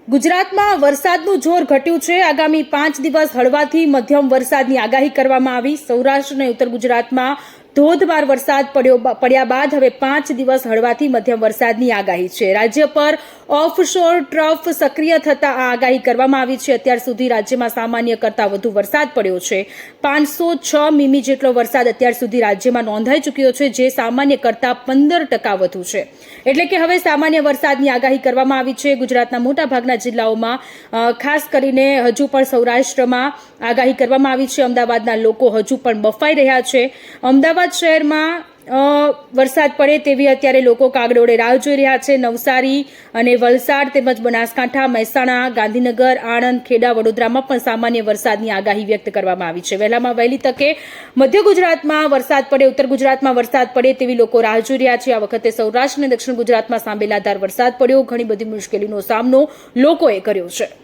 ગુજરાતમાં વરસાદનું જોર ઘટ્યું છે। આગામી 5 દિવસ હળવાથી મધ્યમ વરસાદની આગાહી કરવામાં આવી। સૌરાષ્ટ્ર અને ઉત્તર ગુજરાતમાં ધોધમાર વરસાદ પડ્યા બાદ હવે 5 દિવસ હળવાથી મધ્યમ વરસાદની આગાહી છે। રાજ્ય પર ઓફશોર ટ્રફ સક્રિય થતા આ આગાહી કરવામાં આવી છે। અત્યાર સુધી રાજ્યમાં સામાન્ય કરતાં વધુ વરસાદ પડ્યો છે। 506 મીમી જેટલો વરસાદ અત્યાર સુધી રાજ્યમાં નોંધાઈ ચૂક્યો છે, જે સામાન્ય કરતાં 15% વધુ છે। એટલે કે હવે સામાન્ય વરસાદની આગાહી કરવામાં આવી છે। ગુજરાતના મોટાભાગના જિલ્લાઓમાં ખાસ કરીને હજુ પણ સૌરાષ્ટ્રમાં આગાહી કરવામાં આવી છે। અમદાવાદના લોકો હજુ પણ બફાઈ રહ્યા છે। અમદાવાદ શહેરમાં વરસાદ પડે તેવી અત્યારે લોકો કાગડોળે રાહ જોઈ રહ્યા છે। નવસારી અને વલસાડ તેમજ બનાસકાંઠા, મહેસાણા, ગાંધીનગર, આણંદ, ખેડા, વડોદરામાં પણ સામાન્ય વરસાદની આગાહી વ્યક્ત કરવામાં આવી છે। વહેલામાં વહેલી તકે મધ્ય ગુજરાતમાં વરસાદ પડે, ઉત્તર ગુજરાતમાં વરસાદ પડે તેવી લોકો રાહ જોઈ રહ્યા છે। આ વખતે સૌરાષ્ટ્ર અને દક્ષિણ ગુજરાતમાં સાંબેલાધાર વરસાદ પડ્યો, ઘણી બધી મુશ્કેલીનો સામનો લોકોએ કર્યો છે।